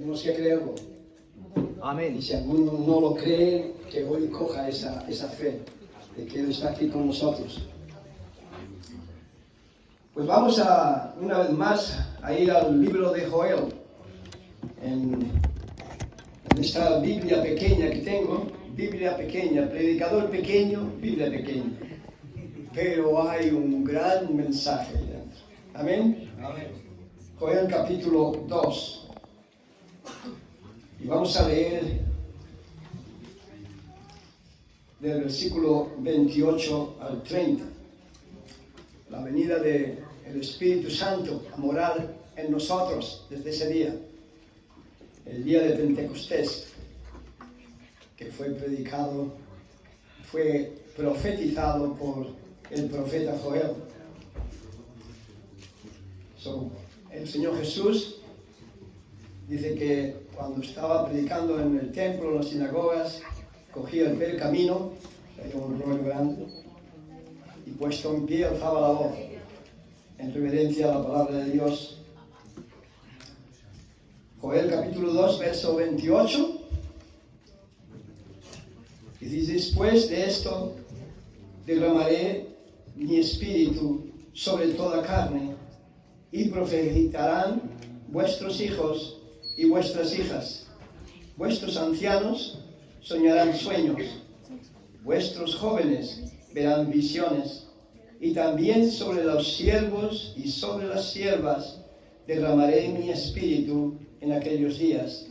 Tenemos que creerlo. Amén. Y si alguno no lo cree, que hoy coja esa fe de que Él está aquí con nosotros. Pues vamos una vez más a ir al libro de Joel. En esta Biblia pequeña que tengo, Biblia pequeña, predicador pequeño, Biblia pequeña. Pero hay un gran mensaje dentro. Amén. Amén. Joel capítulo 2. Y vamos a leer del versículo 28 al 30. La venida del Espíritu Santo a morar en nosotros desde ese día. El día de Pentecostés, que fue profetizado por el profeta Joel. El Señor Jesús dice que cuando estaba predicando en el templo, en las sinagogas, cogía el camino, era un rollo grande, y puesto en pie alzaba la voz en reverencia a la palabra de Dios. Joel capítulo 2, verso 28, y dice: después de esto derramaré mi espíritu sobre toda carne, y profetizarán vuestros hijos y vuestras hijas, vuestros ancianos soñarán sueños, vuestros jóvenes verán visiones, y también sobre los siervos y sobre las siervas derramaré mi espíritu en aquellos días,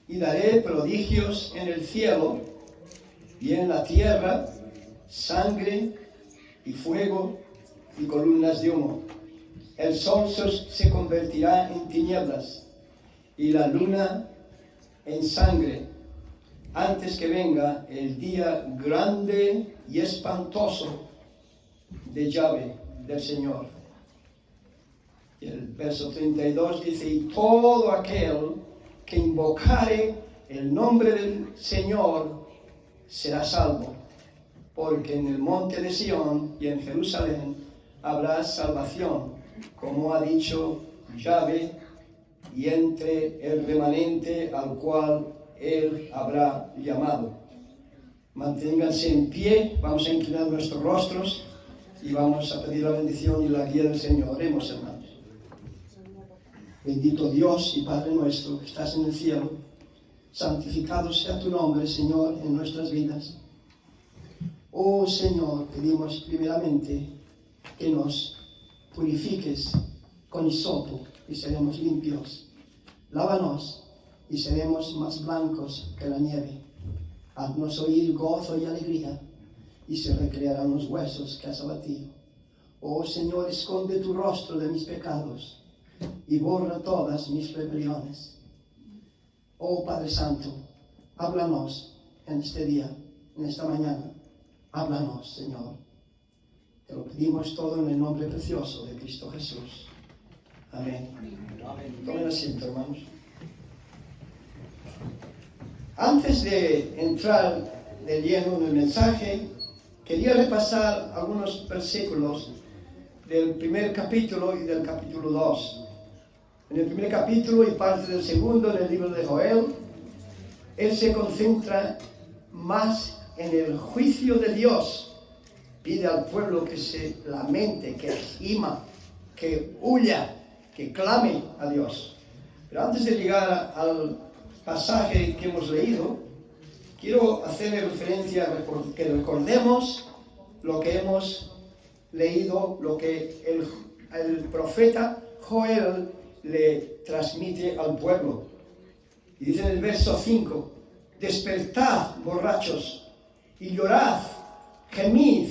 y daré prodigios en el cielo y en la tierra, sangre y fuego y columnas de humo. El sol se convertirá en tinieblas y la luna en sangre, antes que venga el día grande y espantoso de Yahvé, del Señor. Y el verso 32 dice: y todo aquel que invocare el nombre del Señor será salvo, porque en el monte de Sión y en Jerusalén habrá salvación, como ha dicho Yahvé, y entre el remanente al cual Él habrá llamado. Manténganse en pie, vamos a inclinar nuestros rostros y vamos a pedir la bendición y la guía del Señor. Oremos, hermanos. Bendito Dios y Padre nuestro que estás en el cielo, santificado sea tu nombre, Señor, en nuestras vidas. Oh Señor, pedimos primeramente que nos purifiques con hisopo y seremos limpios. Lávanos y seremos más blancos que la nieve. Haznos oír gozo y alegría, y se recrearán los huesos que has abatido. Oh Señor, esconde tu rostro de mis pecados y borra todas mis rebeliones. Oh Padre Santo, háblanos en este día, en esta mañana. Háblanos, Señor. Te lo pedimos todo en el nombre precioso de Cristo Jesús. Amén. Tomen asiento, hermanos. Antes de entrar de lleno en el mensaje, quería repasar algunos versículos del primer capítulo y del capítulo 2. En el primer capítulo y parte del segundo, en el libro de Joel, él se concentra más en el juicio de Dios. Pide al pueblo que se lamente, que gima, que huya, que clame a Dios. Pero antes de llegar al pasaje que hemos leído, quiero hacerle referencia a que recordemos lo que hemos leído, lo que el profeta Joel le transmite al pueblo. Y dice en el verso 5: despertad, borrachos, y llorad, gemid,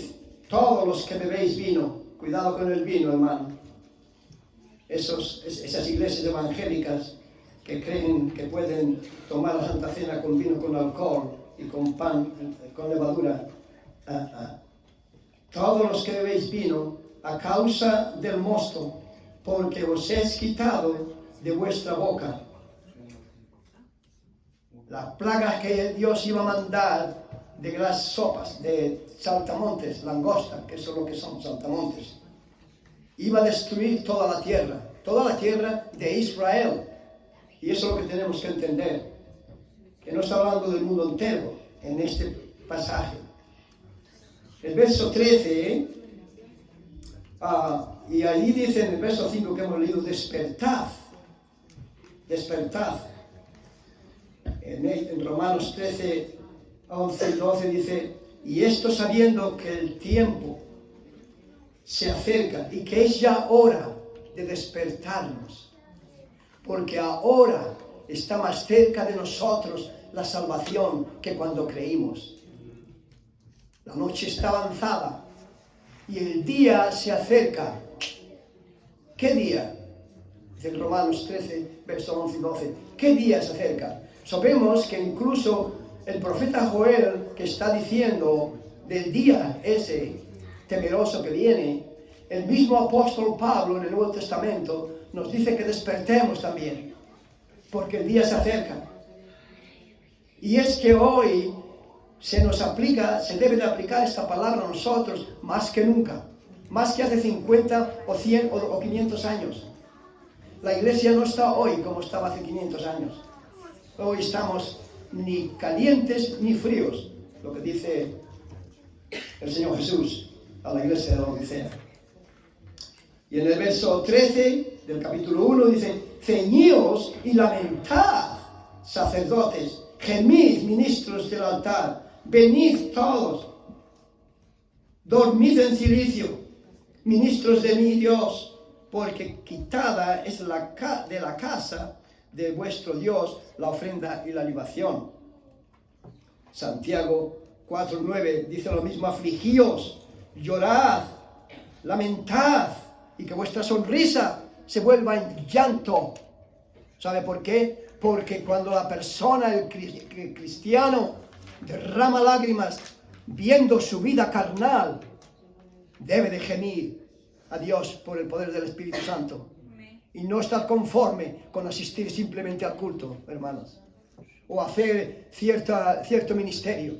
todos los que bebéis vino. Cuidado con el vino, hermano. Esas iglesias evangélicas que creen que pueden tomar la Santa Cena con vino, con alcohol y con pan, con levadura. Todos los que bebéis vino, a causa del mosto, porque os es quitado de vuestra boca. La plaga que Dios iba a mandar de las sopas, de saltamontes, langosta, que eso es lo que son, saltamontes, iba a destruir toda la tierra de Israel. Y eso es lo que tenemos que entender, que no está hablando del mundo entero en este pasaje. El verso 13, y allí dice en el verso 5 que hemos leído, despertad, despertad. En Romanos 13, 11 y 12 dice, y esto sabiendo que el tiempo se acerca y que es ya hora de despertarnos, porque ahora está más cerca de nosotros la salvación que cuando creímos. La noche está avanzada y el día se acerca. ¿Qué día? Dice en Romanos 13, versos 11 y 12. ¿Qué día se acerca? Sabemos que incluso el profeta Joel, que está diciendo del día ese temeroso que viene, el mismo apóstol Pablo en el Nuevo Testamento nos dice que despertemos también, porque el día se acerca. Y es que hoy se debe de aplicar esta palabra a nosotros más que nunca, más que hace 50 o 100 o 500 años. La iglesia no está hoy como estaba hace 500 años. Hoy estamos ni calientes ni fríos, lo que dice el Señor Jesús a la iglesia de la Odisea. Y en el verso 13 del capítulo 1 dice, ceñíos y lamentad, sacerdotes, gemid, ministros del altar, venid todos, dormid en cilicio, ministros de mi Dios, porque quitada es de la casa de vuestro Dios la ofrenda y la libación. Santiago 4:9 dice lo mismo, afligíos, llorad, lamentad, y que vuestra sonrisa se vuelva en llanto. ¿Sabe por qué? Porque cuando la persona, el cristiano, derrama lágrimas viendo su vida carnal, debe de gemir a Dios por el poder del Espíritu Santo. Y no estar conforme con asistir simplemente al culto, hermanos, o hacer cierto ministerio.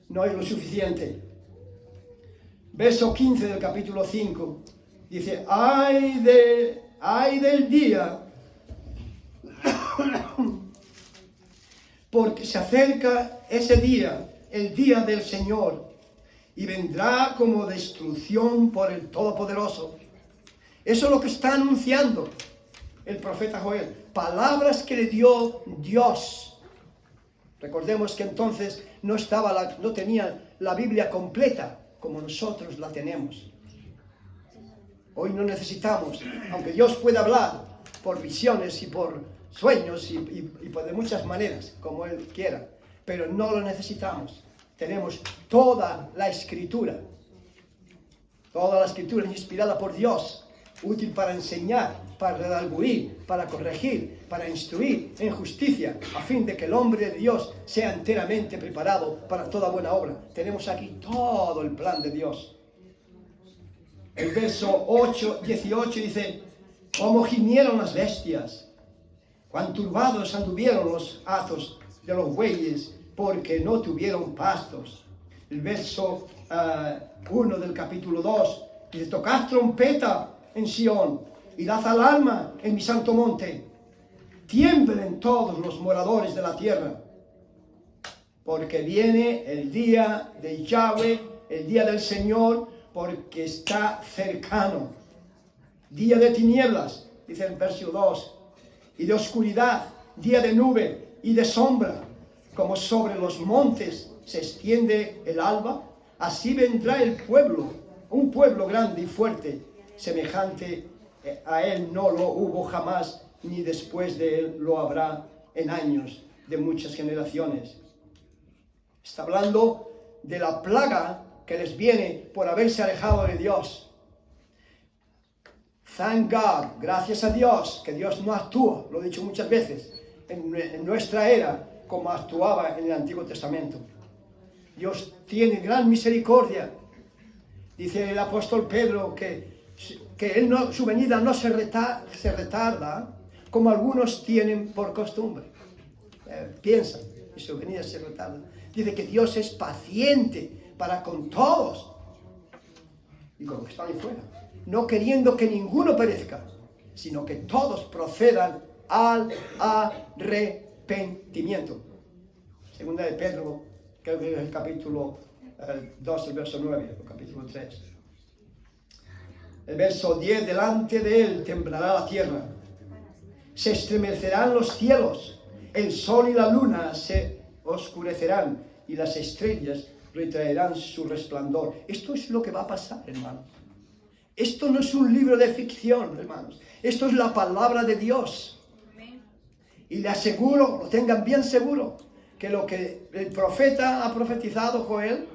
No es lo suficiente. Verso 15 del capítulo 5 dice, ay del día, porque se acerca ese día, el día del Señor, y vendrá como destrucción por el Todopoderoso. Eso es lo que está anunciando el profeta Joel, palabras que le dio Dios. Recordemos que entonces no tenía la Biblia completa como nosotros la tenemos. Hoy no necesitamos, aunque Dios puede hablar por visiones y por sueños y por de muchas maneras, como Él quiera, pero no lo necesitamos. Tenemos toda la Escritura inspirada por Dios, útil para enseñar, para redarguir, para corregir, para instruir en justicia, a fin de que el hombre de Dios sea enteramente preparado para toda buena obra. Tenemos aquí todo el plan de Dios. El verso 18 dice, cómo gimieron las bestias, cuán turbados anduvieron los hatos de los bueyes, porque no tuvieron pastos. El verso 1 del capítulo 2 dice, tocad trompeta en Sión, y dad alarma en mi santo monte. Tiemblen todos los moradores de la tierra, porque viene el día de Yahweh, el día del Señor, porque está cercano. Día de tinieblas, dice el verso 2, y de oscuridad, día de nube y de sombra, como sobre los montes se extiende el alba, así vendrá el pueblo, un pueblo grande y fuerte, semejante a él no lo hubo jamás, ni después de él lo habrá en años de muchas generaciones. Está hablando de la plaga que les viene por haberse alejado de Dios. Thank God, gracias a Dios, que Dios no actúa, lo he dicho muchas veces, en nuestra era, como actuaba en el Antiguo Testamento. Dios tiene gran misericordia. Dice el apóstol Pedro que su venida no se retarda, como algunos tienen por costumbre. Piensan que su venida se retarda. Dice que Dios es paciente para con todos y con los que están ahí fuera, no queriendo que ninguno perezca, sino que todos procedan al arrepentimiento. Segunda de Pedro, creo que es el capítulo 2, el verso 9, o capítulo 3. El verso 10, delante de él temblará la tierra, se estremecerán los cielos, el sol y la luna se oscurecerán y las estrellas retraerán su resplandor. Esto es lo que va a pasar, hermanos. Esto no es un libro de ficción, hermanos. Esto es la palabra de Dios. Y le aseguro, lo tengan bien seguro, que lo que el profeta ha profetizado, Joel,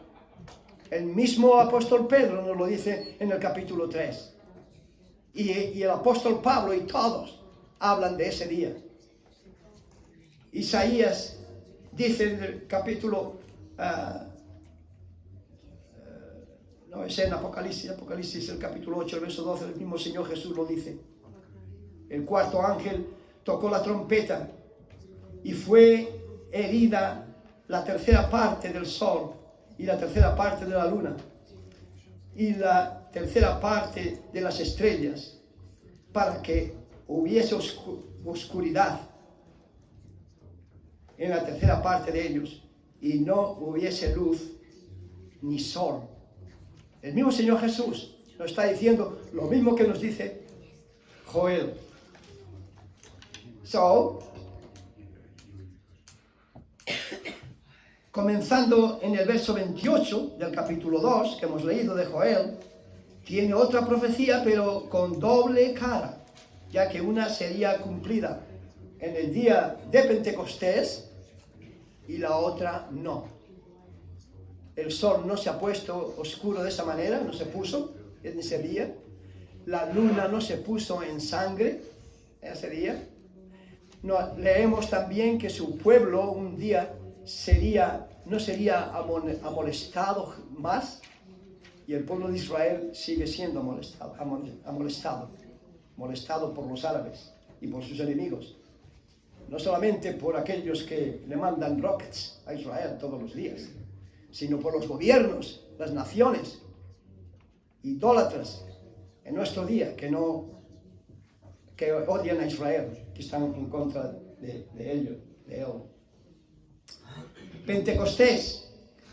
el mismo apóstol Pedro nos lo dice en el capítulo 3. Y el apóstol Pablo y todos hablan de ese día. Isaías dice en el capítulo... no, es en Apocalipsis el capítulo 8, el verso 12, el mismo Señor Jesús lo dice. El cuarto ángel tocó la trompeta y fue herida la tercera parte del sol y la tercera parte de la luna y la tercera parte de las estrellas, para que hubiese oscuridad en la tercera parte de ellos y no hubiese luz ni sol. El mismo Señor Jesús nos está diciendo lo mismo que nos dice Joel. Comenzando en el verso 28 del capítulo 2 que hemos leído de Joel, tiene otra profecía pero con doble cara, ya que una sería cumplida en el día de Pentecostés y la otra no. El sol no se ha puesto oscuro de esa manera, no se puso en ese día. La luna no se puso en sangre ese día. No, leemos también que su pueblo un día no sería amolestado más, y el pueblo de Israel sigue siendo molestado por los árabes y por sus enemigos. No solamente por aquellos que le mandan rockets a Israel todos los días, sino por los gobiernos, las naciones idólatras en nuestro día que odian a Israel, que están en contra de él. Pentecostés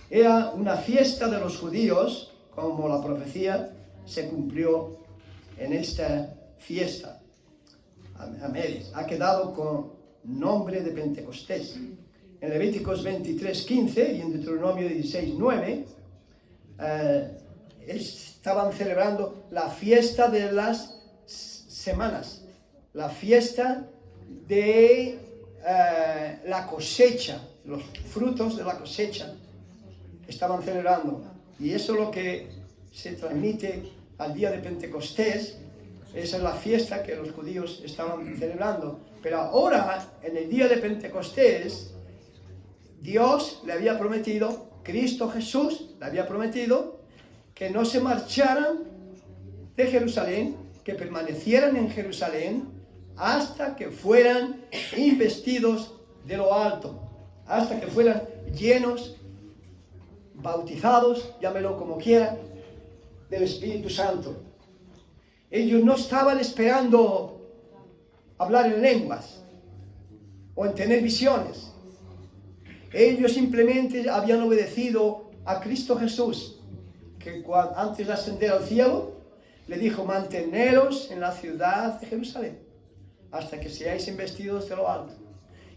era una fiesta de los judíos, como la profecía se cumplió en esta fiesta. Ha quedado con nombre de Pentecostés. En Levíticos 23:15 y en Deuteronomio 16:9 estaban celebrando la fiesta de las semanas, la fiesta de la cosecha, los frutos de la cosecha estaban celebrando. Y eso es lo que se transmite al día de Pentecostés. Esa es la fiesta que los judíos estaban celebrando. Pero ahora, en el día de Pentecostés, Dios le había prometido, Cristo Jesús le había prometido, que no se marcharan de Jerusalén, que permanecieran en Jerusalén hasta que fueran investidos de lo alto, hasta que fueran llenos, bautizados, llámelo como quiera, del Espíritu Santo. Ellos no estaban esperando hablar en lenguas o en tener visiones. Ellos simplemente habían obedecido a Cristo Jesús, que antes de ascender al cielo le dijo: manteneros en la ciudad de Jerusalén hasta que seáis investidos de lo alto,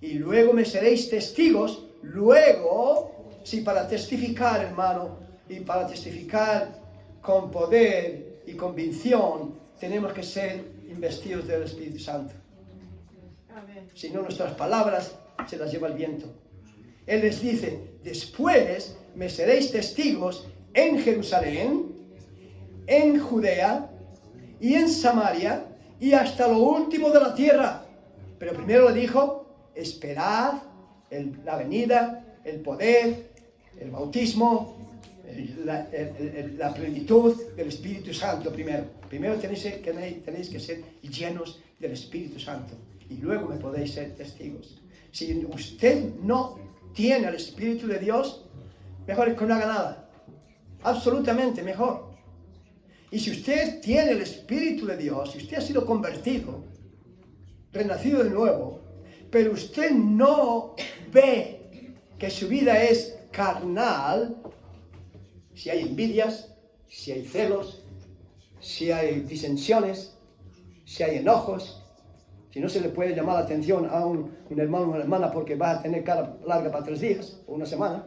y luego me seréis testigos. Luego, sí, para testificar, hermano, y para testificar con poder y convicción, tenemos que ser investidos del Espíritu Santo. Amén. Si no, nuestras palabras se las lleva el viento. Él les dice: después me seréis testigos en Jerusalén, en Judea y en Samaria y hasta lo último de la tierra. Pero primero le dijo: esperad la venida, el poder, el bautismo, la plenitud del Espíritu Santo primero. Primero tenéis que ser llenos del Espíritu Santo y luego me podéis ser testigos. Si usted no tiene el Espíritu de Dios, mejor que no haga nada. Absolutamente mejor. Y si usted tiene el Espíritu de Dios, si usted ha sido convertido, renacido de nuevo, pero usted no ve que su vida es carnal, si hay envidias, si hay celos, si hay disensiones, si hay enojos, si no se le puede llamar la atención a un hermano o una hermana porque va a tener cara larga para 3 días o una semana,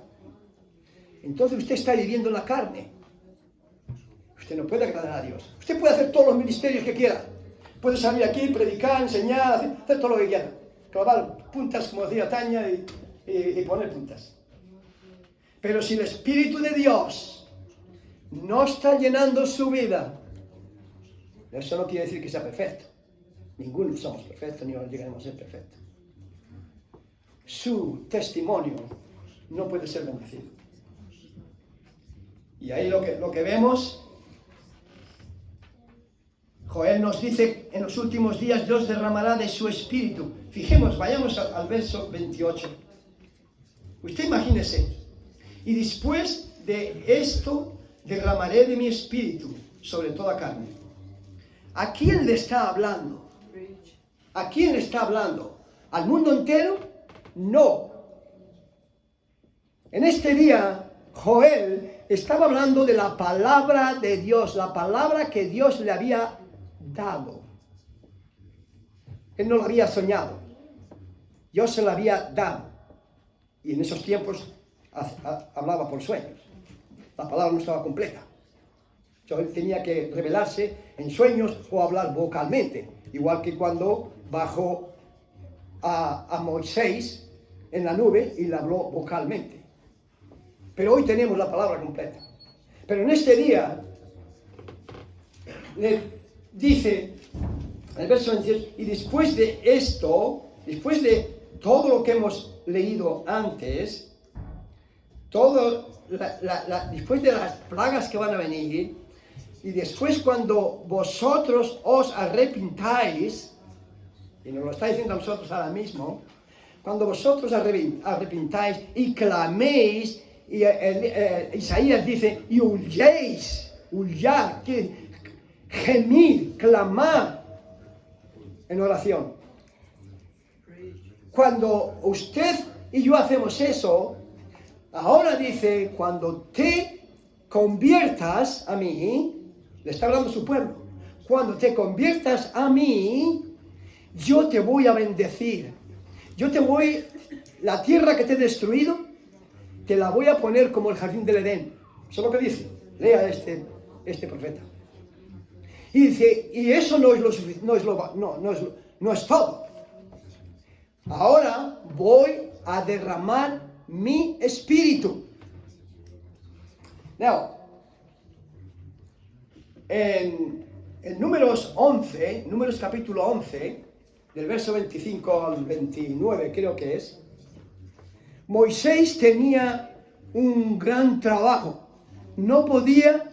entonces usted está viviendo en la carne. Usted no puede agradar a Dios. Usted puede hacer todos los ministerios que quiera. Puede salir aquí, predicar, enseñar, hacer todo lo que quiera. Clavar puntas, como decía Tania, y poner puntas. Pero si el Espíritu de Dios no está llenando su vida, eso no quiere decir que sea perfecto. Ninguno somos perfectos, ni llegaremos a ser perfectos. Su testimonio no puede ser bendecido. Y ahí lo que vemos, Joel nos dice, en los últimos días Dios derramará de su espíritu. Fijemos, vayamos al verso 28. Usted imagínese, y después de esto derramaré de mi espíritu sobre toda carne. ¿A quién le está hablando? ¿A quién le está hablando? ¿Al mundo entero? No. En este día, Joel estaba hablando de la palabra de Dios, la palabra que Dios le había dado. Él no lo había soñado. Dios se la había dado. Y en esos tiempos hablaba por sueños. La palabra no estaba completa. Él tenía que revelarse en sueños o hablar vocalmente. Igual que cuando bajó a Moisés en la nube y le habló vocalmente. Pero hoy tenemos la palabra completa. Pero en este día, le dice, en el verso 28, y después de esto, después de todo lo que hemos leído antes, después de las plagas que van a venir, y después cuando vosotros os arrepintáis, y nos lo está diciendo a nosotros ahora mismo, cuando vosotros arrepintáis y claméis, y Isaías dice, y huyéis, huyar, que gemir, clamar en oración. Cuando usted y yo hacemos eso, ahora dice, cuando te conviertas a mí, le está hablando a su pueblo, cuando te conviertas a mí, yo te voy a bendecir. La tierra que te he destruido, te la voy a poner como el jardín del Edén. Eso es lo que dice. Lea este profeta. Y dice, y eso no es todo. Ahora voy a derramar mi espíritu. Now, en Números capítulo 11, del verso 25 al 29 creo que es, Moisés tenía un gran trabajo. No podía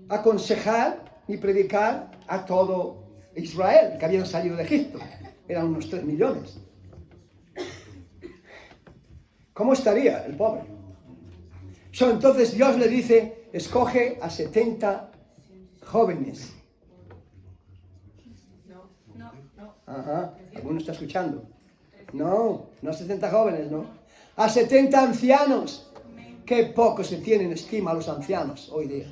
aconsejar ni predicar a todo Israel que habían salido de Egipto. Eran unos 3 millones. ¿Cómo estaría el pobre? Entonces Dios le dice, escoge a 70 jóvenes. No. Ajá, ¿alguno está escuchando? No 70 jóvenes, no. A 70 ancianos. Qué poco se tienen estima a los ancianos hoy día.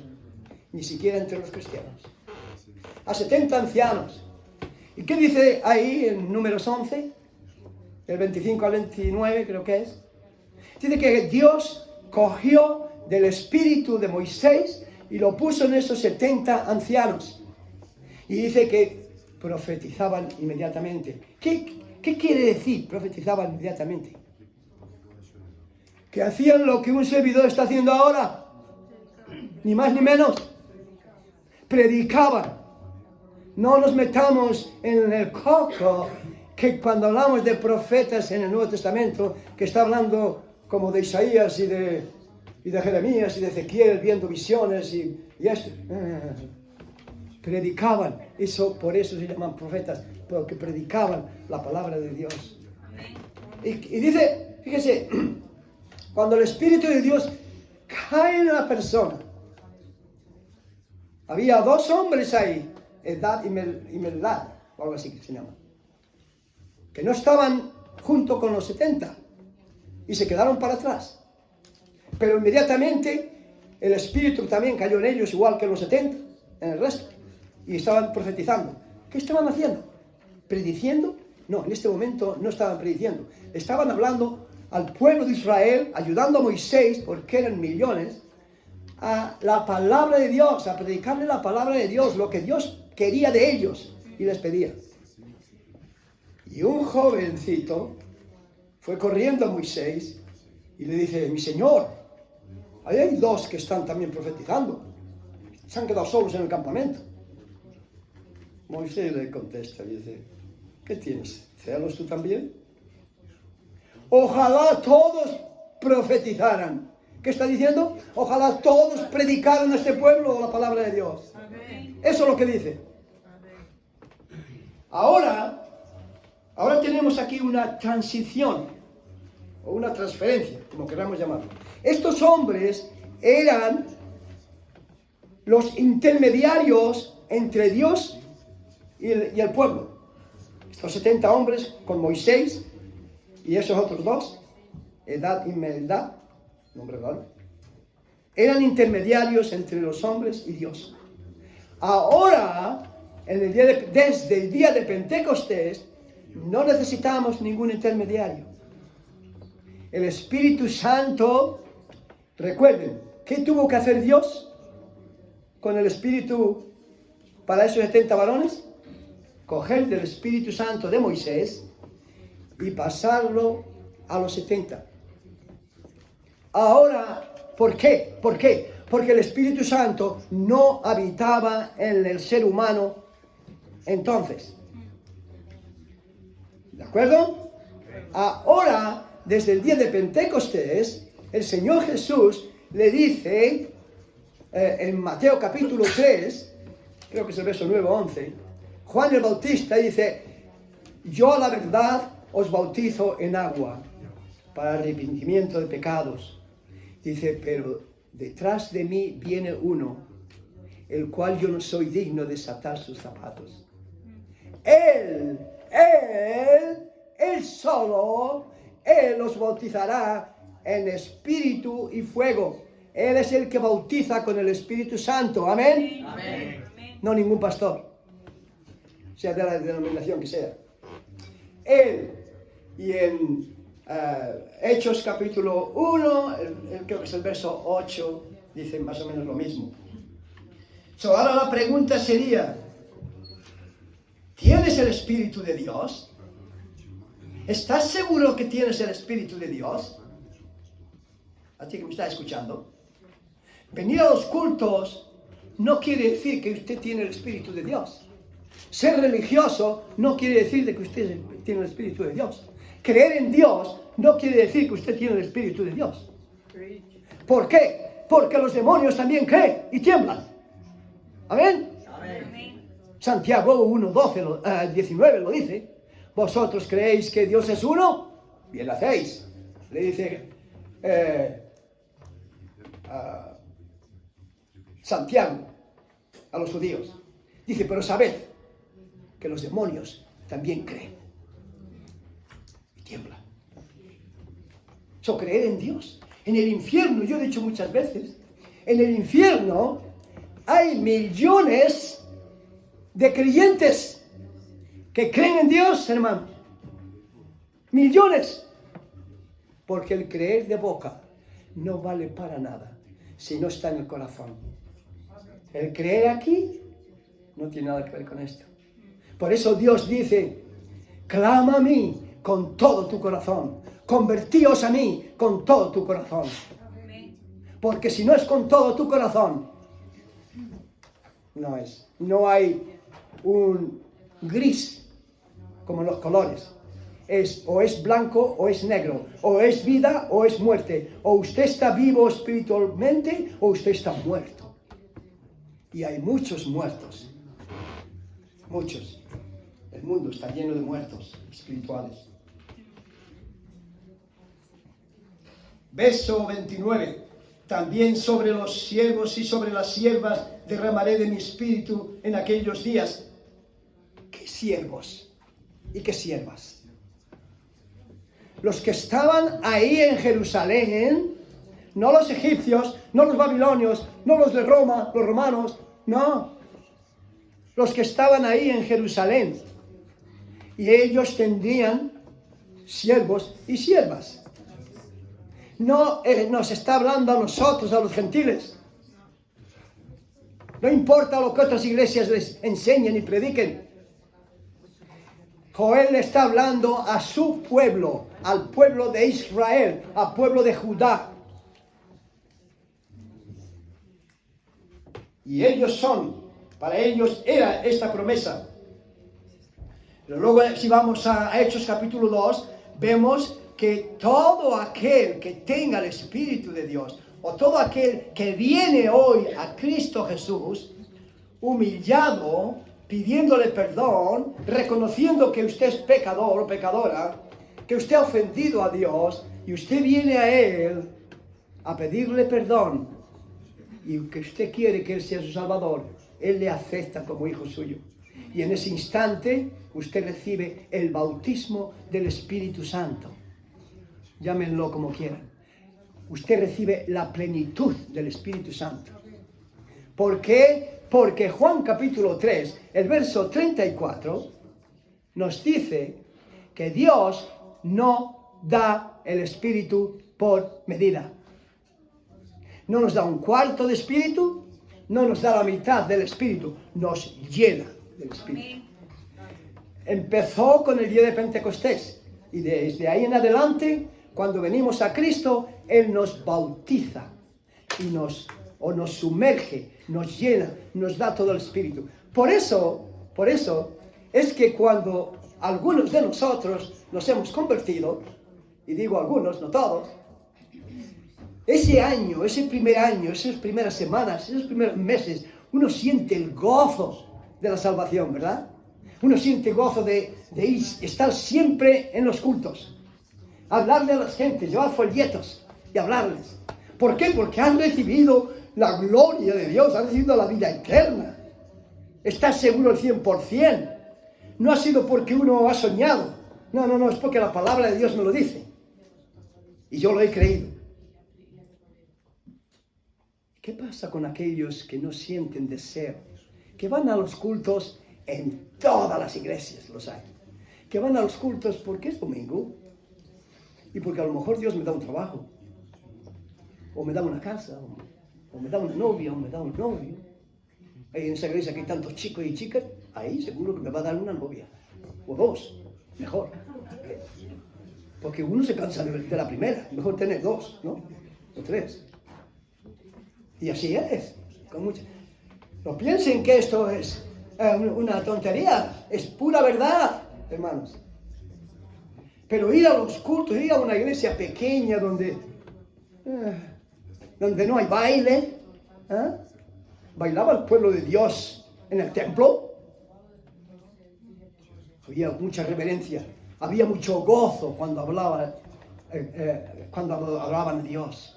Ni siquiera entre los cristianos. A 70 ancianos. ¿Y qué dice ahí en Números 11? Del 25 al 29 creo que es. Dice que Dios cogió del espíritu de Moisés y lo puso en esos 70 ancianos. Y dice que profetizaban inmediatamente. ¿Qué quiere decir profetizaban inmediatamente? Que hacían lo que un servidor está haciendo ahora. Ni más ni menos. Predicaban. No nos metamos en el coco que cuando hablamos de profetas en el Nuevo Testamento, que está hablando como de Isaías y de Jeremías y de Ezequiel viendo visiones y esto. Predicaban, por eso se llaman profetas, porque predicaban la palabra de Dios. Y dice, fíjese, cuando el Espíritu de Dios cae en la persona, había 2 hombres ahí, Edad y Meldad, o algo así que se llama. que no estaban junto con los 70 y se quedaron para atrás. Pero inmediatamente el Espíritu también cayó en ellos, igual que los 70, en el resto, y estaban profetizando. ¿Qué estaban haciendo? ¿Prediciendo? No, en este momento no estaban prediciendo. Estaban hablando al pueblo de Israel, ayudando a Moisés, porque eran millones, a la palabra de Dios, a predicarle la palabra de Dios, lo que Dios quería de ellos, y les pedía. Y un jovencito fue corriendo a Moisés y le dice: mi señor, ahí hay dos que están también profetizando, se han quedado solos en el campamento. Moisés le contesta y dice: ¿qué tienes? ¿Celos tú también? Ojalá todos profetizaran. ¿Qué está diciendo? Ojalá todos predicaran a este pueblo la palabra de Dios. Eso es lo que dice. Ahora tenemos aquí una transición, o una transferencia, como queramos llamarlo. Estos hombres eran los intermediarios entre Dios y el pueblo. Estos 70 hombres con Moisés y esos otros dos, Edad y Meldad, nombre raro, eran intermediarios entre los hombres y Dios. Ahora, desde el día de Pentecostés, no necesitamos ningún intermediario. El Espíritu Santo, recuerden, ¿qué tuvo que hacer Dios con el Espíritu para esos 70 varones? Coger del Espíritu Santo de Moisés y pasarlo a los 70. Ahora, ¿por qué? ¿Por qué? Porque el Espíritu Santo no habitaba en el ser humano entonces. ¿De acuerdo? Ahora, desde el día de Pentecostés, el Señor Jesús le dice en Mateo capítulo 3, creo que es el verso 9 o 11, Juan el Bautista dice: yo a la verdad os bautizo en agua para arrepentimiento de pecados. Dice: pero detrás de mí viene uno, el cual yo no soy digno de desatar sus zapatos. Él solo, Él os bautizará en espíritu y fuego. Él es el que bautiza con el Espíritu Santo. Amén. Amén. No ningún pastor, sea de la denominación que sea. Él, y en Hechos capítulo 1, creo que es el verso 8, dice más o menos lo mismo. Ahora la pregunta sería: ¿tienes el Espíritu de Dios? ¿Estás seguro que tienes el Espíritu de Dios? A ti que me está escuchando. Venir a los cultos no quiere decir que usted tiene el Espíritu de Dios. Ser religioso no quiere decir de que usted tiene el Espíritu de Dios. Creer en Dios no quiere decir que usted tiene el Espíritu de Dios. ¿Por qué? Porque los demonios también creen y tiemblan. ¿Amén? Amén. Santiago 1, 19 lo dice. ¿Vosotros creéis que Dios es uno? Bien hacéis. Le dice Santiago a los judíos. Dice: pero sabed que los demonios también creen y tiemblan. Creer en Dios. En el infierno, yo he dicho muchas veces, en el infierno hay millones de creyentes que creen en Dios, hermano. Millones. Porque el creer de boca no vale para nada si no está en el corazón. El creer aquí no tiene nada que ver con esto. Por eso Dios dice: clama a mí con todo tu corazón, convertíos a mí con todo tu corazón. Porque si no es con todo tu corazón, no hay un gris como los colores. O es blanco o es negro, o es vida o es muerte, o usted está vivo espiritualmente o usted está muerto. Y hay muchos muertos, muchos. El mundo está lleno de muertos espirituales. Verso 29. También sobre los siervos y sobre las siervas derramaré de mi espíritu en aquellos días. ¿Qué siervos y qué siervas? los que estaban ahí en Jerusalén, no los egipcios, no los babilonios, no los de Roma, los romanos, no. Los que estaban ahí en Jerusalén. Y ellos tendrían siervos y siervas. No nos está hablando a nosotros, a los gentiles. No importa lo que otras iglesias les enseñen y prediquen. Joel le está hablando a su pueblo, al pueblo de Israel, al pueblo de Judá. Y para ellos era esta promesa. Pero luego, si vamos a Hechos capítulo 2, vemos que todo aquel que tenga el Espíritu de Dios, o todo aquel que viene hoy a Cristo Jesús, humillado, pidiéndole perdón, reconociendo que usted es pecador o pecadora, que usted ha ofendido a Dios, y usted viene a Él a pedirle perdón, y que usted quiere que Él sea su Salvador, Él le acepta como hijo suyo. Y en ese instante usted recibe el bautismo del Espíritu Santo. Llámenlo como quieran. Usted recibe la plenitud del Espíritu Santo. ¿Por qué? Porque Juan capítulo 3, el verso 34, nos dice que Dios no da el Espíritu por medida. No nos da un cuarto de Espíritu, no nos da la mitad del Espíritu, nos llena del Espíritu. Empezó con el día de Pentecostés y desde ahí en adelante, cuando venimos a Cristo, Él nos bautiza y nos sumerge, nos llena, nos da todo el Espíritu. Por eso es que cuando algunos de nosotros nos hemos convertido, y digo algunos, no todos, ese año, ese primer año, esas primeras semanas, esos primeros meses, uno siente el gozo de la salvación, ¿verdad? Uno siente gozo de estar siempre en los cultos, hablarle a las gentes, llevar folletos y hablarles. ¿Por qué? Porque han recibido la gloria de Dios, han recibido la vida eterna. Estás seguro al 100%. No ha sido porque uno ha soñado. No, es porque la palabra de Dios me lo dice. Y yo lo he creído. ¿Qué pasa con aquellos que no sienten deseo? Que van a los cultos, en todas las iglesias los hay. Que van a los cultos porque es domingo. Y porque a lo mejor Dios me da un trabajo. O me da una casa. O me da una novia. O me da un novio. Ahí en esa iglesia que hay tantos chicos y chicas. Ahí seguro que me va a dar una novia. O dos. Mejor. Porque uno se cansa de la primera. Mejor tener dos, ¿no? O tres. Y así es. No piensen que esto es una tontería. Es pura verdad, hermanos. Pero ir a los cultos, ir a una iglesia pequeña donde no hay baile. Bailaba el pueblo de Dios en el templo. Había mucha reverencia. Había mucho gozo cuando hablaban a Dios.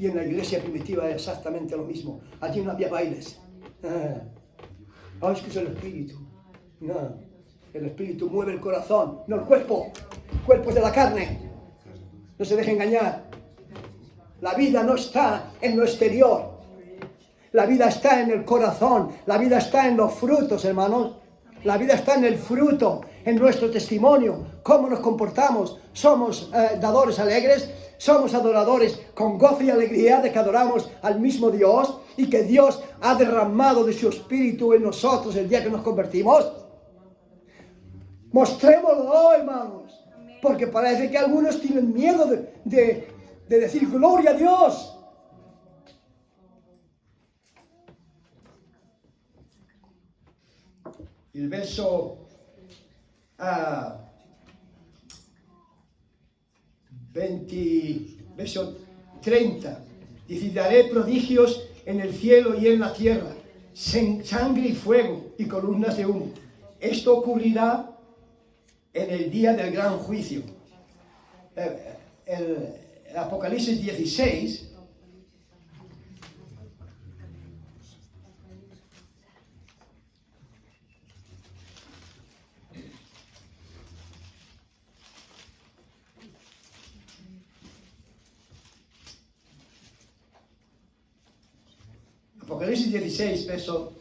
Y en la iglesia primitiva era exactamente lo mismo. Allí no había bailes. Es que es el Espíritu. No. El Espíritu mueve el corazón, no el cuerpo. El cuerpo es de la carne. No se deje engañar. La vida no está en lo exterior. La vida está en el corazón. La vida está en los frutos, hermanos. La vida está en el fruto, en nuestro testimonio. Cómo nos comportamos. Somos dadores alegres. Somos adoradores con gozo y alegría de que adoramos al mismo Dios y que Dios ha derramado de su Espíritu en nosotros el día que nos convertimos. Mostrémoslo, hermanos, porque parece que algunos tienen miedo de decir gloria a Dios. El verso 30 dice: daré prodigios en el cielo y en la tierra, sangre y fuego y columnas de humo. Esto ocurrirá en el día del gran juicio. El Apocalipsis 16 Apocalipsis 16, verso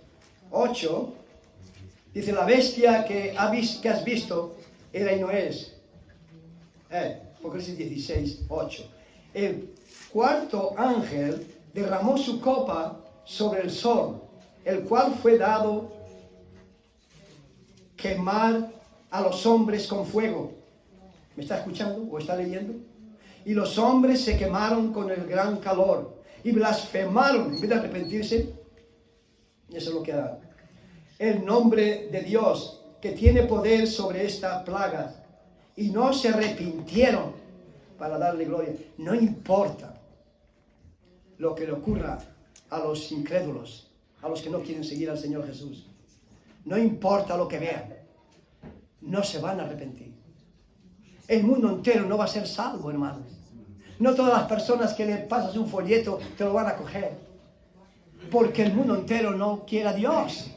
8, dice, la bestia que has visto era y no es. Apocalipsis 16, 8. El cuarto ángel derramó su copa sobre el sol, el cual fue dado quemar a los hombres con fuego. ¿Me está escuchando o está leyendo? Y los hombres se quemaron con el gran calor y blasfemaron, en vez de arrepentirse, y eso es lo que harán, el nombre de Dios, que tiene poder sobre esta plaga, y no se arrepintieron para darle gloria. No importa lo que le ocurra a los incrédulos, a los que no quieren seguir al Señor Jesús. No importa lo que vean, no se van a arrepentir. El mundo entero no va a ser salvo, hermanos. No todas las personas que le pasas un folleto te lo van a coger, porque el mundo entero no quiere a Dios.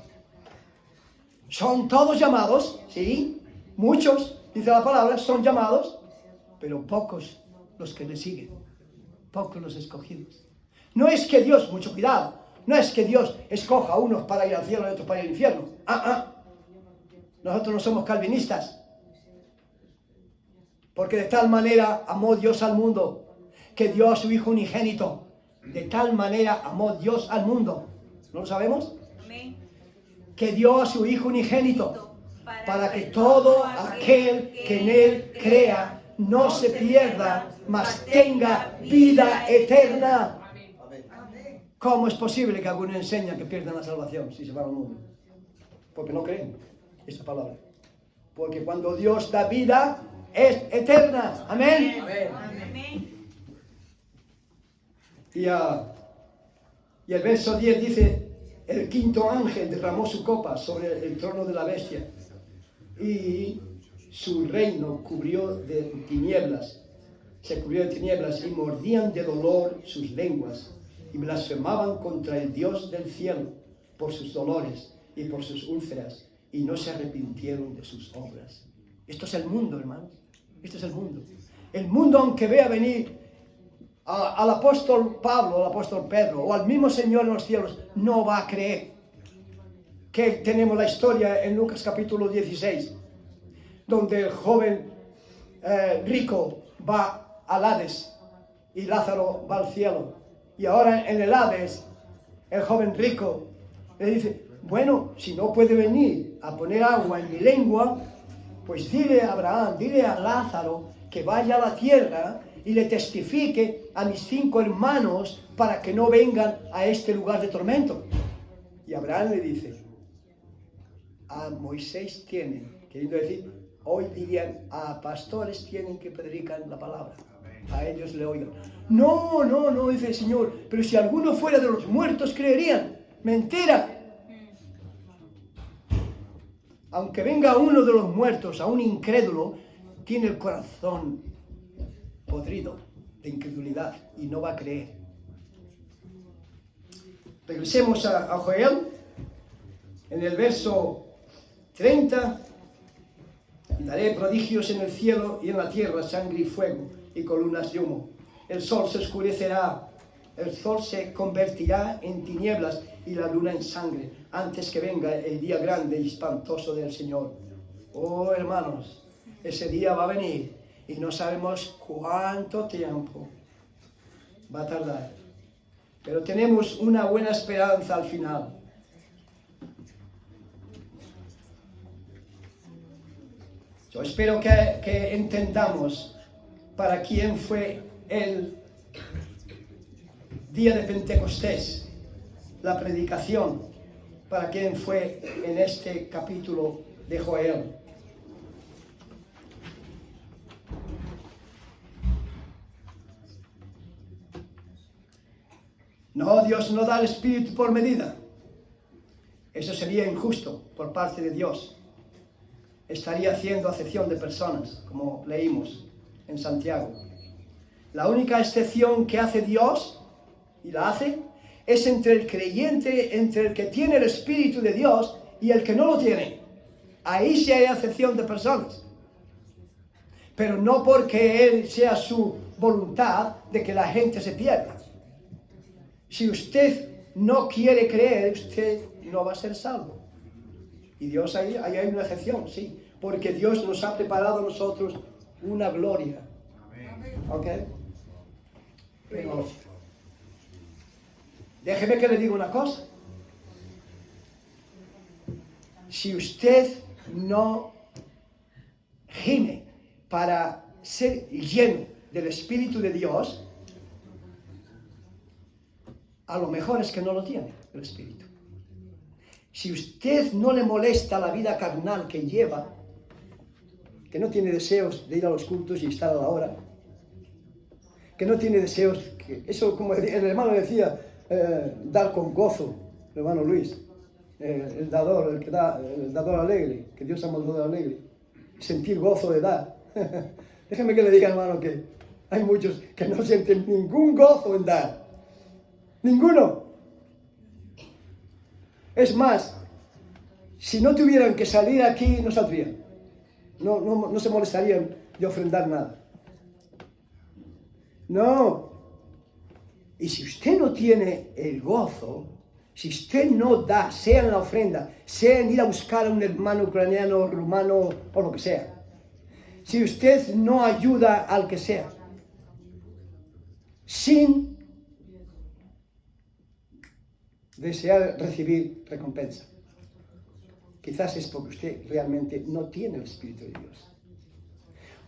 Son todos llamados, sí, muchos, dice la palabra, son llamados, pero pocos los que le siguen, pocos los escogidos. No es que Dios, mucho cuidado, no es que Dios escoja a unos para ir al cielo y otros para ir al infierno. Nosotros no somos calvinistas. Porque de tal manera amó Dios al mundo, que dio a su Hijo unigénito. De tal manera amó Dios al mundo. ¿No lo sabemos? Amén. Que dio a su Hijo unigénito, para que todo aquel que en Él crea no se pierda, mas tenga vida eterna. ¿Cómo es posible que algunos enseñan que pierdan la salvación si se van al mundo? Porque no creen esta palabra. Porque cuando Dios da vida, es eterna. Amén. Amén. Y el verso 10 dice, el quinto ángel derramó su copa sobre el trono de la bestia y su reino cubrió de tinieblas. Se cubrió de tinieblas y mordían de dolor sus lenguas y blasfemaban contra el Dios del cielo por sus dolores y por sus úlceras, y no se arrepintieron de sus obras. Esto es el mundo, hermanos. Esto es el mundo. El mundo, aunque vea venir al apóstol Pablo, al apóstol Pedro, o al mismo Señor en los cielos, no va a creer. Que tenemos la historia en Lucas capítulo 16, donde el joven rico va al Hades y Lázaro va al cielo. Y ahora en el Hades, el joven rico le dice, bueno, si no puede venir a poner agua en mi lengua, pues dile a Abraham, dile a Lázaro que vaya a la tierra y le testifique a mis 5 hermanos para que no vengan a este lugar de tormento. Y Abraham le dice, a Moisés tienen, queriendo decir, hoy dirían, a pastores tienen que predicar la palabra. A ellos le oigan. No, dice el Señor, pero si alguno fuera de los muertos creerían. Mentira. Aunque venga uno de los muertos, a un incrédulo, tiene el corazón podrido de incredulidad y no va a creer. Regresemos a Joel, en el verso 30. Y daré prodigios en el cielo y en la tierra, sangre y fuego y columnas de humo. El sol se oscurecerá, el sol se convertirá en tinieblas y la luna en sangre, antes que venga el día grande y espantoso del Señor. Oh, hermanos, ese día va a venir y no sabemos cuánto tiempo va a tardar. Pero tenemos una buena esperanza al final. Yo espero que entendamos para quién fue el día de Pentecostés, la predicación, para quién fue en este capítulo de Joel. No, Dios no da el Espíritu por medida. Eso sería injusto por parte de Dios. Estaría haciendo acepción de personas, como leímos en Santiago. La única excepción que hace Dios, y la hace, es entre el creyente, entre el que tiene el Espíritu de Dios y el que no lo tiene. Ahí sí hay acepción de personas. Pero no porque Él sea su voluntad de que la gente se pierda. Si usted no quiere creer, usted no va a ser salvo. Y Dios, ahí hay una excepción, sí, porque Dios nos ha preparado a nosotros una gloria. ¿Ok? Pero déjeme que le diga una cosa. Si usted no gime para ser lleno del Espíritu de Dios, a lo mejor es que no lo tiene el Espíritu. Si usted no le molesta la vida carnal que lleva, que no tiene deseos de ir a los cultos y estar a la hora, que no tiene deseos, que eso como el hermano decía, dar con gozo, el hermano Luis, el dador alegre, que Dios ha mandado alegre, sentir gozo de dar. Déjame que le diga, hermano, que hay muchos que no sienten ningún gozo en dar, ninguno. Es más, si no tuvieran que salir aquí, no saldrían, no se molestarían de ofrendar nada. No. Y si usted no tiene el gozo, si usted no da, sea en la ofrenda, sea en ir a buscar a un hermano ucraniano, rumano o lo que sea, si usted no ayuda al que sea, sin desear recibir recompensa, quizás es porque usted realmente no tiene el Espíritu de Dios.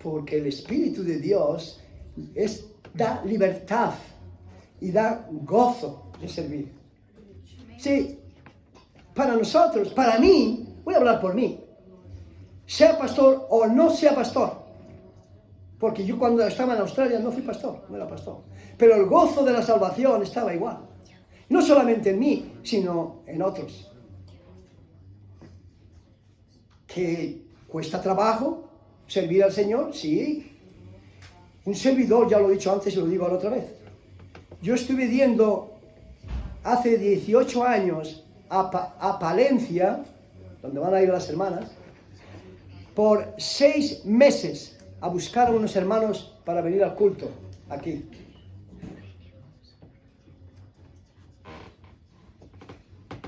Porque el Espíritu de Dios da libertad y da gozo de servir. Sí, para nosotros, para mí, voy a hablar por mí, sea pastor o no sea pastor, porque yo cuando estaba en Australia no fui pastor, no era pastor, pero el gozo de la salvación estaba igual, no solamente en mí, sino en otros. Que cuesta trabajo servir al Señor, sí. Un servidor, ya lo he dicho antes y lo digo ahora otra vez. Yo estuve yendo hace 18 años a Palencia, donde van a ir las hermanas, por 6 meses a buscar a unos hermanos para venir al culto aquí.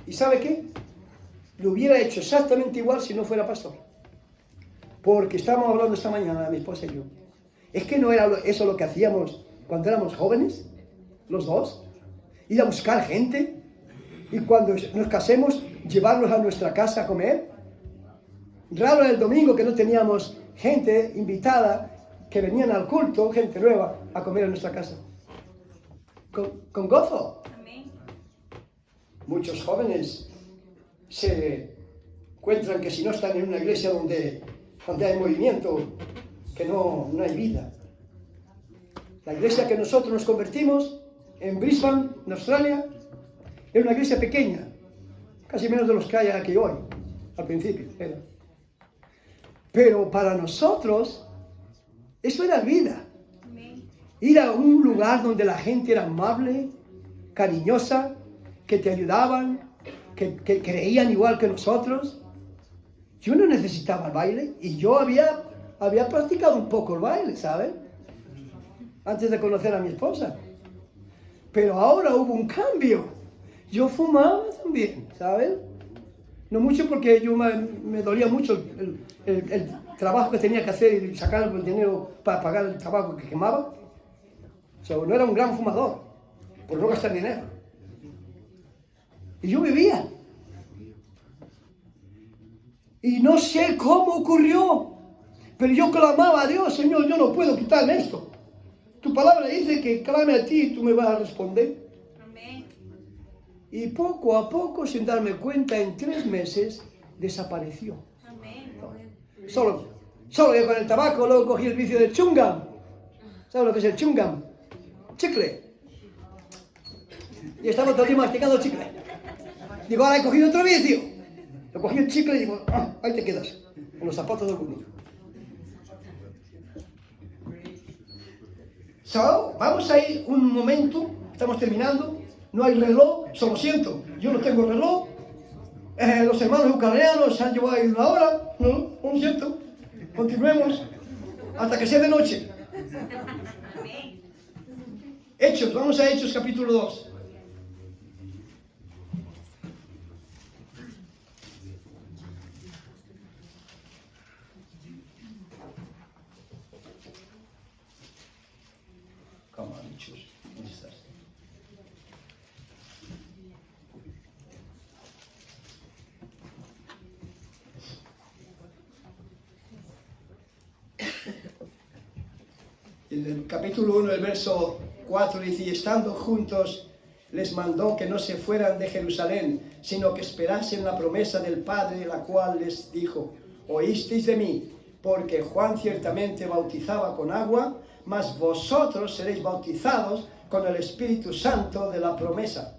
¿Y sabe qué? Lo hubiera hecho exactamente igual si no fuera pastor. Porque estábamos hablando esta mañana, mi esposa y yo. ¿Es que no era eso lo que hacíamos cuando éramos jóvenes? Los dos. Ir a buscar gente. Y cuando nos casemos, llevarlos a nuestra casa a comer. Raro era el domingo que no teníamos gente invitada que venían al culto, gente nueva, a comer en nuestra casa. Con gozo. Amén. Muchos jóvenes se encuentran que si no están en una iglesia donde hay movimiento, que no hay vida. La iglesia que nosotros nos convertimos en Brisbane, en Australia, era una iglesia pequeña, casi menos de los que hay aquí hoy, al principio. Pero para nosotros, eso era vida. Ir a un lugar donde la gente era amable, cariñosa, que te ayudaban, que creían igual que nosotros. Yo no necesitaba el baile y yo había practicado un poco el baile, ¿saben? Antes de conocer a mi esposa. Pero ahora hubo un cambio. Yo fumaba también, ¿saben? No mucho porque yo me dolía mucho el trabajo que tenía que hacer y sacar el dinero para pagar el tabaco que quemaba. O sea, no era un gran fumador, por no gastar dinero. Y yo bebía. Y no sé cómo ocurrió, pero yo clamaba a Dios: Señor, yo no puedo quitarme esto. Tu palabra dice que clame a ti y tú me vas a responder. Amén. Y poco a poco, sin darme cuenta, en 3 meses, desapareció. Amén. Solo que con el tabaco, luego cogí el vicio del chewing gum. ¿Sabes lo que es el chewing gum? Chicle. Y estaba todo el día masticando chicle. Digo, ahora he cogido otro vicio. Lo cogí el chicle y digo, ahí te quedas, con los zapatos del mundo. Vamos a ir un momento, estamos terminando, no hay reloj, solo siento, yo no tengo reloj, los hermanos ucranianos han llevado ahí 1 hora, no lo siento, continuemos hasta que sea de noche. Hechos, vamos a Hechos capítulo 2. Chus, ¿dónde estás? En el capítulo 1, el verso 4 dice, y estando juntos, les mandó que no se fueran de Jerusalén, sino que esperasen la promesa del Padre, la cual les dijo, oísteis de mí, porque Juan ciertamente bautizaba con agua, mas vosotros seréis bautizados con el Espíritu Santo de la promesa.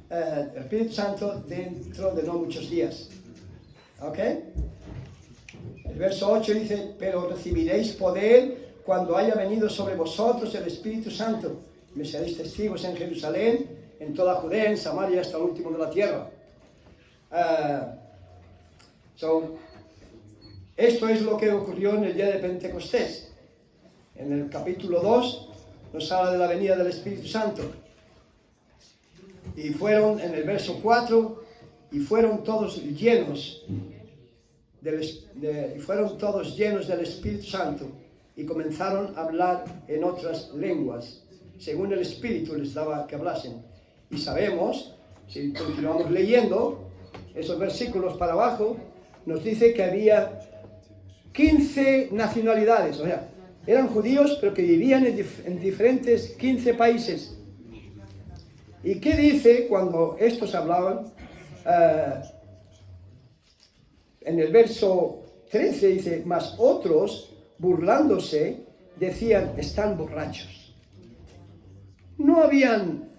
El Espíritu Santo dentro de no muchos días. ¿Ok? El verso 8 dice, pero recibiréis poder cuando haya venido sobre vosotros el Espíritu Santo. Me seréis testigos en Jerusalén, en toda Judea, en Samaria, hasta el último de la tierra. Esto es lo que ocurrió en el día de Pentecostés. En el capítulo 2 nos habla de la venida del Espíritu Santo. Y fueron, en el verso 4, y fueron todos llenos del Espíritu Santo y comenzaron a hablar en otras lenguas, según el Espíritu les daba que hablasen. Y sabemos, si continuamos leyendo, esos versículos para abajo, nos dice que había 15 nacionalidades, o sea, eran judíos, pero que vivían en diferentes 15 países. ¿Y qué dice cuando estos hablaban? En el verso 13 dice, mas otros, burlándose, decían, están borrachos. No habían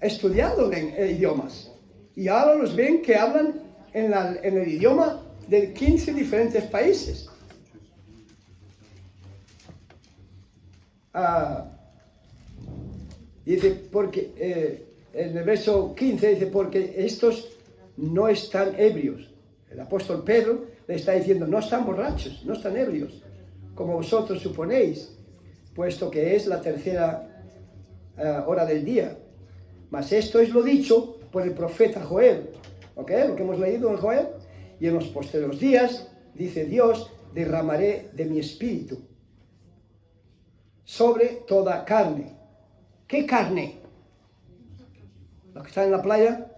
estudiado idiomas. Y ahora los ven que hablan en el idioma de 15 diferentes países. Dice, porque en el verso 15 dice, porque estos no están ebrios. El apóstol Pedro le está diciendo, no están borrachos, no están ebrios, como vosotros suponéis, puesto que es la tercera hora del día. Mas esto es lo dicho por el profeta Joel, ¿ok? Lo que hemos leído en Joel. Y en los posteriores días, dice Dios, derramaré de mi espíritu sobre toda carne. ¿Qué carne? ¿La que está en la playa?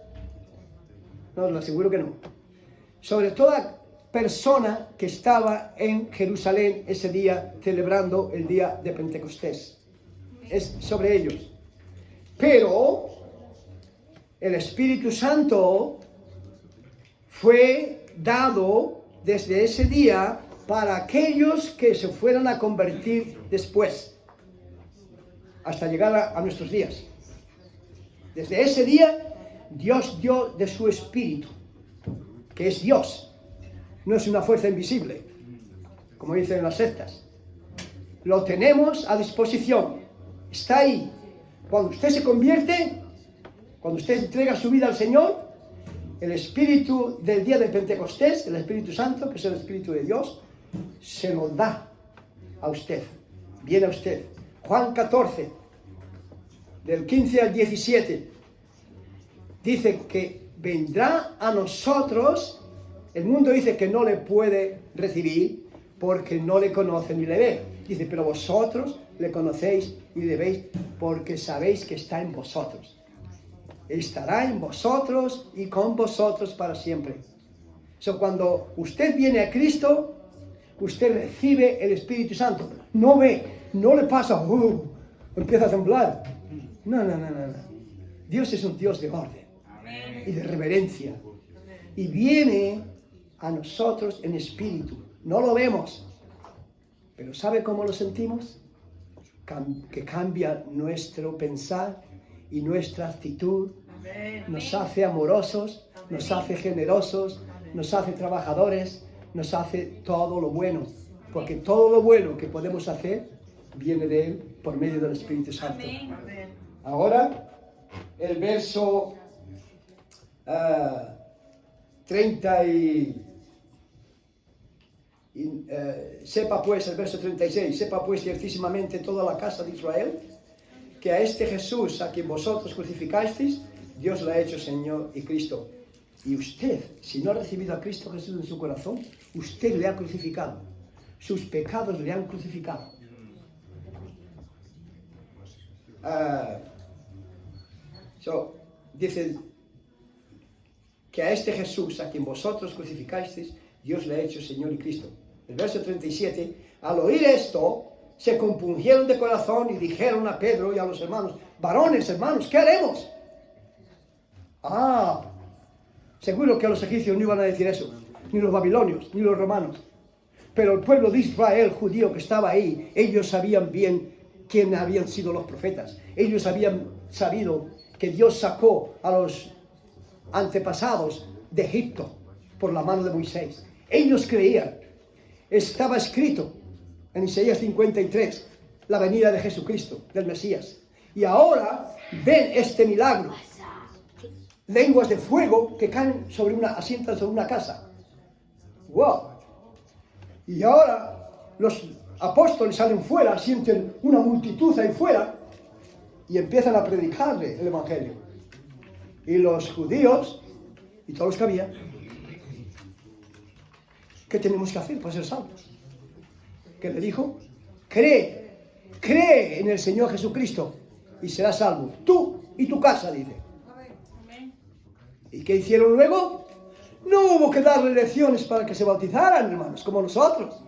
No, os lo aseguro que no. Sobre toda persona que estaba en Jerusalén ese día celebrando el día de Pentecostés. Es sobre ellos. Pero el Espíritu Santo fue dado desde ese día para aquellos que se fueran a convertir después, hasta llegar a nuestros días. Desde ese día, Dios dio de su Espíritu, que es Dios, no es una fuerza invisible, como dicen las sectas. Lo tenemos a disposición, está ahí. Cuando usted se convierte, cuando usted entrega su vida al Señor, el Espíritu del día de Pentecostés, el Espíritu Santo, que es el Espíritu de Dios, se lo da a usted, viene a usted. Juan 14, del 15 al 17, dice que vendrá a nosotros. El mundo dice que no le puede recibir porque no le conoce ni le ve. Dice, pero vosotros le conocéis y le veis porque sabéis que está en vosotros. Estará en vosotros y con vosotros para siempre. Cuando usted viene a Cristo, usted recibe el Espíritu Santo. No ve, no le pasa, empieza a temblar. No. Dios es un Dios de orden y de reverencia. Y viene a nosotros en espíritu. No lo vemos, pero ¿sabe cómo lo sentimos? Que cambia nuestro pensar y nuestra actitud. Nos hace amorosos, nos hace generosos, nos hace trabajadores, nos hace todo lo bueno. Porque todo lo bueno que podemos hacer viene de Él por medio del Espíritu Santo. Ahora, el verso 30 sepa pues, el verso 36, sepa pues ciertísimamente toda la casa de Israel, que a este Jesús a quien vosotros crucificasteis, Dios le ha hecho Señor y Cristo. Y usted, si no ha recibido a Cristo Jesús en su corazón, usted le ha crucificado. Sus pecados le han crucificado. dice que a este Jesús, a quien vosotros crucificasteis, Dios le ha hecho Señor y Cristo. El verso 37, al oír esto, se compungieron de corazón y dijeron a Pedro y a los hermanos, varones, hermanos, ¿qué haremos? Seguro que a los egipcios no iban a decir eso, ni los babilonios, ni los romanos. Pero el pueblo de Israel, judío que estaba ahí, ellos sabían bien quién habían sido los profetas. Ellos habían sabido que Dios sacó a los antepasados de Egipto por la mano de Moisés. Ellos creían. Estaba escrito en Isaías 53, la venida de Jesucristo, del Mesías. Y ahora ven este milagro. Lenguas de fuego que caen asientan sobre una casa. ¡Wow! Y ahora los apóstoles salen fuera, sienten una multitud ahí fuera y empiezan a predicarle el Evangelio. Y los judíos, y todos los que había, ¿qué tenemos que hacer para ser salvos? ¿Qué le dijo? Cree en el Señor Jesucristo y serás salvo. Tú y tu casa, dice. ¿Y qué hicieron luego? No hubo que darle lecciones para que se bautizaran, hermanos, como nosotros.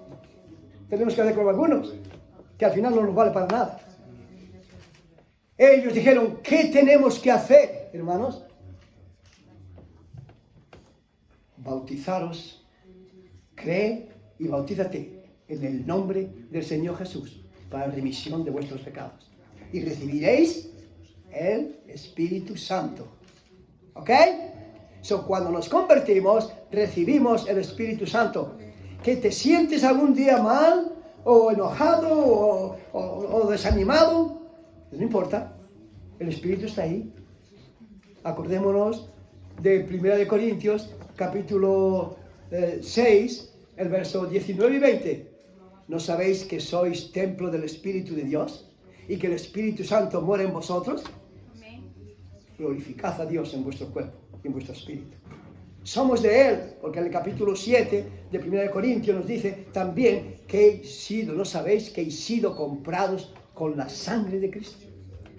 Tenemos que hacer como algunos, que al final no nos vale para nada. Ellos dijeron, ¿qué tenemos que hacer, hermanos? Bautizaros, cree y bautízate en el nombre del Señor Jesús para remisión de vuestros pecados. Y recibiréis el Espíritu Santo. ¿Ok? Cuando nos convertimos, recibimos el Espíritu Santo. Que te sientes algún día mal, o enojado, o desanimado, no importa, el Espíritu está ahí. Acordémonos de 1 Corintios, capítulo 6, el verso 19 y 20. ¿No sabéis que sois templo del Espíritu de Dios? Y que el Espíritu Santo mora en vosotros. Amén. Glorificad a Dios en vuestro cuerpo y en vuestro espíritu. Somos de Él, porque en el capítulo 7 de 1 Corintios nos dice también que ¿no sabéis que habéis sido comprados con la sangre de Cristo?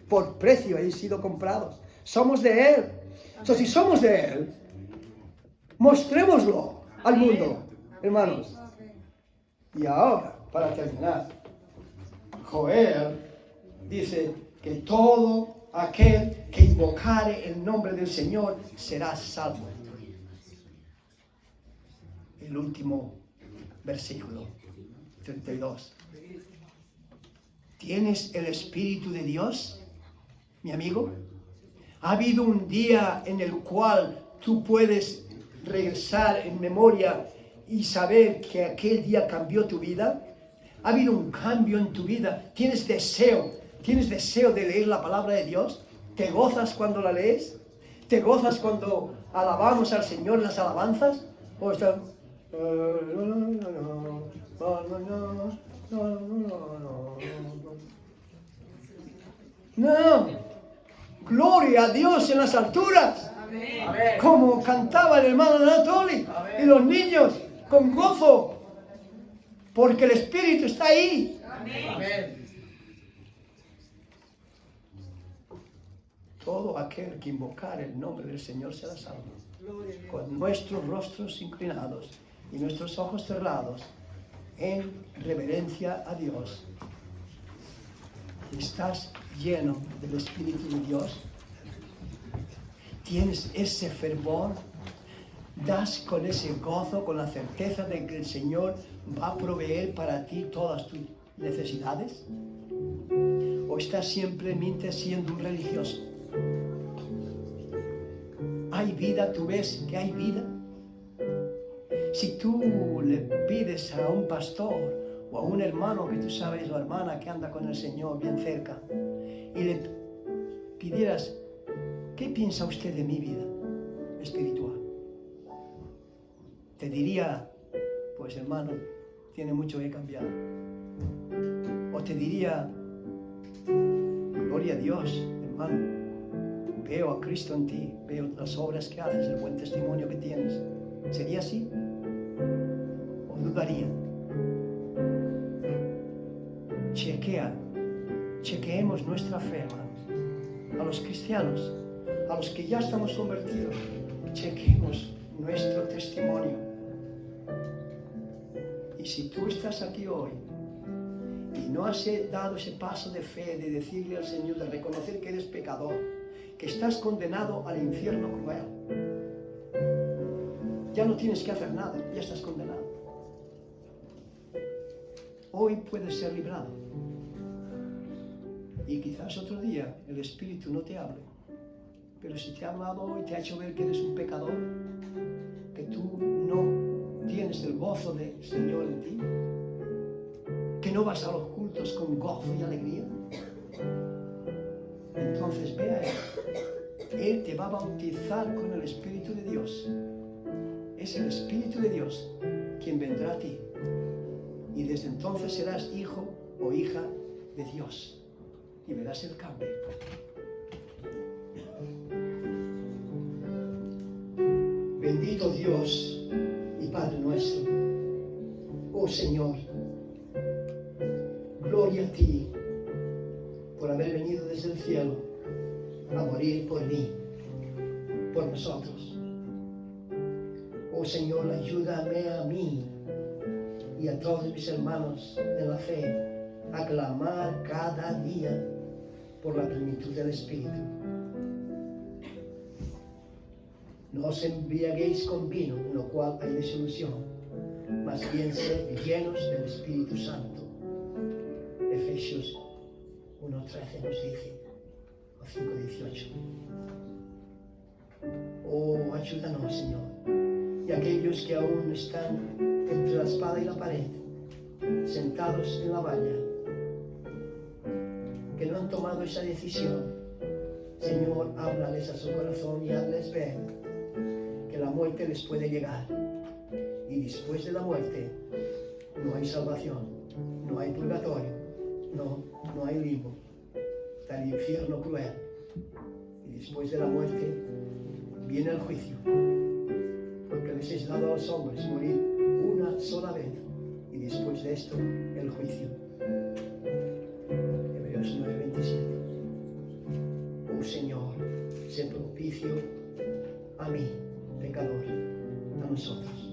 Por precio habéis sido comprados. Somos de Él. Si somos de Él, mostrémoslo al mundo, hermanos. Y ahora, para terminar, Joel dice que todo aquel que invocare el nombre del Señor será salvo. El último versículo, 32. ¿Tienes el Espíritu de Dios, mi amigo? ¿Ha habido un día en el cual tú puedes regresar en memoria y saber que aquel día cambió tu vida? ¿Ha habido un cambio en tu vida? ¿Tienes deseo de leer la palabra de Dios? ¿Te gozas cuando la lees? ¿Te gozas cuando alabamos al Señor las alabanzas? ¿O están... No, gloria a Dios en las alturas. Amén. Como cantaba el hermano Anatoly. Amén. Y los niños con gozo, porque el Espíritu está ahí. Amén. Todo aquel que invocar el nombre del Señor será salvo. Con nuestros rostros inclinados y nuestros ojos cerrados en reverencia a Dios. ¿Estás lleno del Espíritu de Dios? ¿Tienes ese fervor? ¿Das con ese gozo, con la certeza de que el Señor va a proveer para ti todas tus necesidades? ¿O estás simplemente siendo un religioso? ¿Hay vida? ¿Tú ves que hay vida? Si tú le pides a un pastor o a un hermano que tú sabes o hermana que anda con el Señor bien cerca y le pidieras, ¿qué piensa usted de mi vida espiritual? Te diría, pues hermano, tiene mucho que cambiar. O te diría, gloria a Dios, hermano, veo a Cristo en ti, veo las obras que haces, el buen testimonio que tienes. ¿Sería así? ¿O dudaría? Chequeemos nuestra fe, hermano. a los cristianos, a los que ya estamos convertidos, chequemos nuestro testimonio. Y si tú estás aquí hoy y no has dado ese paso de fe, de decirle al Señor, de reconocer que eres pecador, que estás condenado al infierno cruel, ya no tienes que hacer nada, ya estás condenado. Hoy puedes ser librado. Y quizás otro día el Espíritu no te hable. Pero si te ha hablado hoy, te ha hecho ver que eres un pecador, que tú no tienes el gozo del Señor en ti, que no vas a los cultos con gozo y alegría, entonces ve a Él. Él te va a bautizar con el Espíritu de Dios. Es el Espíritu de Dios quien vendrá a ti. Y desde entonces serás hijo o hija de Dios. Y verás el cambio. Bendito Dios y Padre nuestro. Oh Señor, gloria a ti por haber venido desde el cielo a morir por mí, por nosotros. Oh Señor, ayúdame a mí y a todos mis hermanos de la fe a clamar cada día por la plenitud del Espíritu. No os embriaguéis con vino, en lo cual hay disolución, más bien sed llenos del Espíritu Santo. Efesios 1:13 nos dice, o 5:18. Oh, ayúdanos, Señor. Y aquellos que aún están entre la espada y la pared, sentados en la valla, que no han tomado esa decisión, Señor, háblales a su corazón y hazles ver que la muerte les puede llegar. Y después de la muerte no hay salvación, no hay purgatorio, no hay limbo, está el infierno cruel. Y después de la muerte viene el juicio, porque les es dado a los hombres morir una sola vez, y después de esto el juicio. Hebreos 9:27. Oh Señor, sé propicio a mí, pecador, a nosotros.